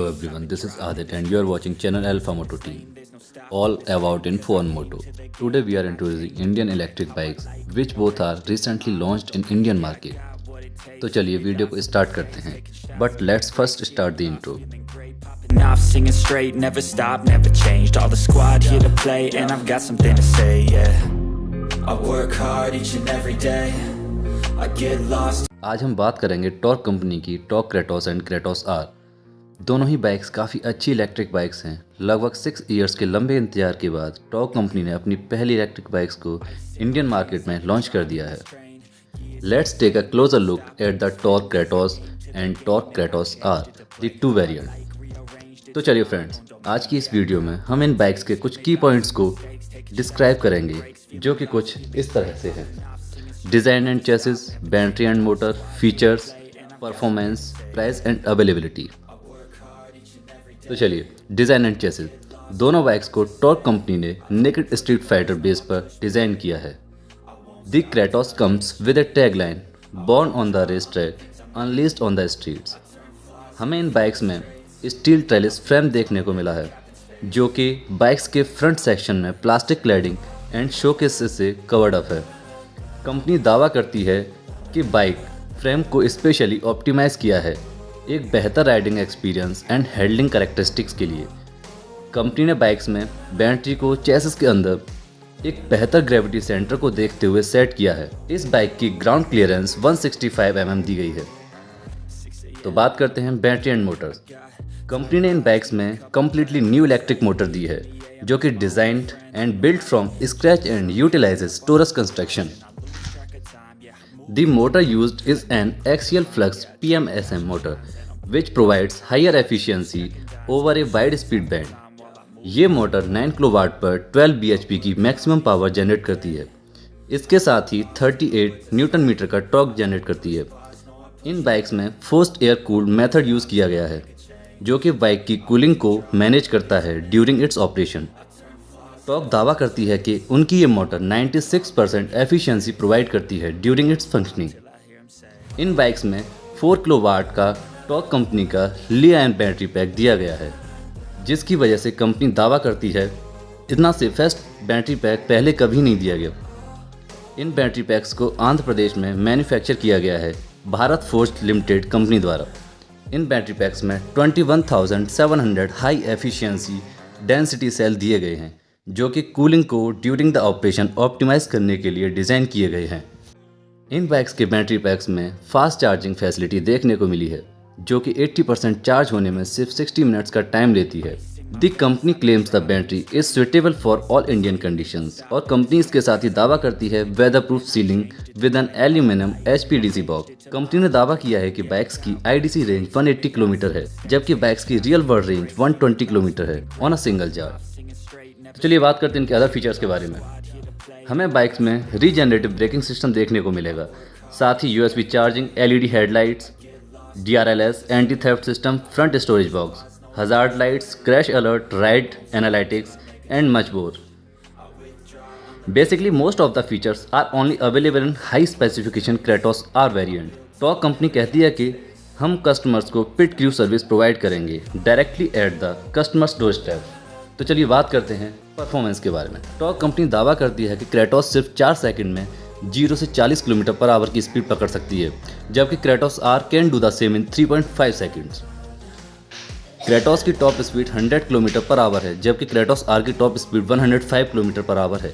everyone, this is Adit and you are watching channel Alpha Moto Team. All about info on moto. Today we are introducing Indian electric bikes which both are recently launched in Indian market. तो चलिए video को start करते हैं. But let's first start the intro. Off singing straight, never stopped, never changed. All the squad here to play, and I've got something to say, yeah. I work hard each and every day. I get lost. आज हम बात करेंगे Tork company की Tork Kratos and Kratos R. दोनों ही bikes काफ़ी अच्छी electric bikes हैं. लगभग 6 इयर्स के लंबे इंतजार के बाद टॉर्क कंपनी ने अपनी पहली इलेक्ट्रिक बाइक्स को इंडियन मार्केट में लॉन्च कर दिया है. Let's take a closer look at the Tork Kratos and Tork Kratos R, the two variant. तो चलिए फ्रेंड्स, आज की इस वीडियो में हम इन बाइक्स के कुछ की पॉइंट्स को डिस्क्राइब करेंगे जो कि कुछ इस तरह से हैं. Design and chassis, battery and motor, features, performance, price and availability. तो चलिए, डिज़ाइन एंड चेसिस. दोनों बाइक्स को टॉर्क कंपनी ने नेकेड स्ट्रीट फाइटर बेस पर डिज़ाइन किया है. The Kratos comes with a tagline born on the race track, unleashed on the streets. हमें इन बाइक्स में स्टील ट्रेलिस फ्रेम देखने को मिला है जो कि बाइक्स के फ्रंट सेक्शन में प्लास्टिक क्लैडिंग एंड शोकेसेस से कवर्ड अप है. कंपनी दावा करती है कि बाइक फ्रेम को स्पेशली ऑप्टिमाइज़ किया है एक बेहतर riding experience and handling characteristics के लिए. कंपनी ने बाइक्स में बैटरी को चेसिस के अंदर एक बेहतर ग्रेविटी सेंटर को देखते हुए सेट किया है. इस बाइक की ग्राउंड क्लियरेंस 165 mm दी गई है. तो बात करते हैं बैटरी एंड मोटर्स. कंपनी ने इन बाइक्स में कम्प्लीटली न्यू इलेक्ट्रिक मोटर दी है जो कि designed and built from scratch and utilises torus construction. The motor used is an axial flux PMSM motor which provides higher efficiency over a wide speed band. ये motor 9 kilowatt पर 12 bhp की maximum power generate करती है. इसके साथ ही 38 Newton metre का torque generate करती है. इन बाइक्स में forced air cooled method use किया गया है जो कि बाइक की कूलिंग को मैनेज करता है ड्यूरिंग इट्स ऑपरेशन. टॉर्क दावा करती है कि उनकी ये मोटर 96% एफिशिएंसी प्रोवाइड करती है ड्यूरिंग इट्स फंक्शनिंग. इन बाइक्स में 4 किलोवाट का टॉर्क कंपनी का लिथियम बैटरी पैक दिया गया है जिसकी वजह से कंपनी दावा करती है इतना सेफेस्ट बैटरी पैक पहले कभी नहीं दिया गया. इन बैटरी पैक्स को आंध्र प्रदेश में मैन्युफैक्चर किया गया है भारत फोर्ज लिमिटेड कंपनी द्वारा. इन बैटरी पैक्स में 21,700 हाई एफिशिएंसी डेंसिटी सेल दिए गए हैं जो कि कूलिंग को ड्यूरिंग द ऑपरेशन ऑप्टिमाइज करने के लिए डिज़ाइन किए गए हैं. इन बाइक्स के बैटरी पैक्स में फास्ट चार्जिंग फैसिलिटी देखने को मिली है जो कि 80% चार्ज होने में सिर्फ 60 मिनट्स का टाइम लेती है. The company claims the battery is suitable for all Indian conditions और कंपनी इसके साथ ही दावा करती है weather proof sealing with an aluminium HPDC box. Company ने दावा किया है कि बाइक्स की IDC रेंज 180 किलोमीटर है जबकि बाइक्स की रियल वर्ल्ड रेंज 120 किलोमीटर है ऑन अ सिंगल चार्ज. तो चलिए बात करते हैं इनके अदर फीचर्स के बारे में. हमें बाइक्स में रीजनरेटिव ब्रेकिंग सिस्टम देखने को मिलेगा. साथ ही USB charging, LED headlights, DRLS anti theft system, front storage box, hazard lights, crash alert, ride analytics and much more. Basically most of the features are only available in high specification Kratos R variant. Tork company कहती है कि हम customers को pit crew service provide करेंगे directly at the customers doorstep. तो चलिए बात करते हैं परफॉर्मेंस के बारे में. टॉर्क कंपनी दावा करती है कि क्रेटोस सिर्फ 4 सेकंड में 0 से 40 किलोमीटर पर आवर की स्पीड पकड़ सकती है जबकि Kratos R can do the same in 3.5 seconds. Kratos की top speed 100 kilometre per hour है जबकि क्रेटोस आर की top speed 105 kilometre per hour है.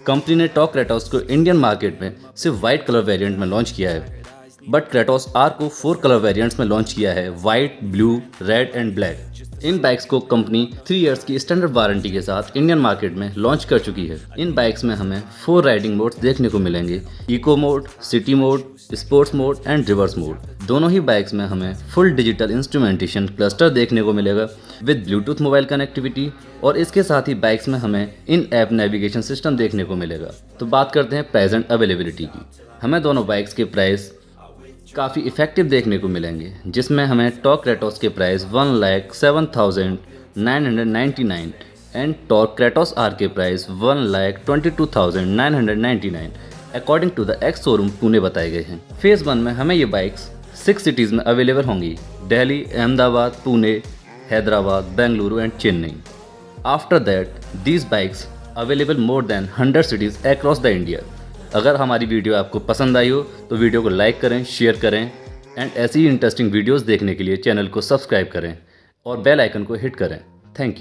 कंपनी ने टॉर्क क्रेटोस को इंडियन मार्केट में सिर्फ वाइट कलर वेरिएंट में लॉन्च किया है बट क्रेटोस आर को 4 कलर वेरिएंट्स में लॉन्च किया है, white, blue, red and black. In bikes को कंपनी 3 इयर्स की स्टैंडर्ड वारंटी के साथ इंडियन मार्केट में लॉन्च कर चुकी है. इन बाइक्स में हमें 4 राइडिंग मोड्स देखने को मिलेंगे: eco mode, city mode, sports mode and reverse mode. दोनों ही बाइक्स में हमें फुल डिजिटल इंस्ट्रूमेंटेशन क्लस्टर देखने को मिलेगा विद ब्लूटूथ मोबाइल कनेक्टिविटी और इसके साथ ही बाइक्स में हमें इन ऐप नेविगेशन सिस्टम देखने को मिलेगा. तो बात करते हैं प्राइस एंड अवेलेबिलिटी की. हमें दोनों बाइक्स के प्राइस काफ़ी इफेक्टिव देखने को मिलेंगे जिसमें हमें टॉर्क क्रेटोस के price 1,07,999 and Tork Kratos R के price 1,22,999 according to the ex showroom Pune बताए गए हैं. फेज़ 1 में हमें ये बाइक्स 6 सिटीज़ में अवेलेबल होंगी: Delhi, Ahmedabad, Pune, Hyderabad, Bengaluru and Chennai. After that, these bikes available more than 100 cities across the India. अगर हमारी वीडियो आपको पसंद आई हो तो वीडियो को लाइक करें, शेयर करें एंड ऐसी ही इंटरेस्टिंग वीडियोस देखने के लिए चैनल को सब्सक्राइब करें और बेल आइकन को हिट करें। Thank you.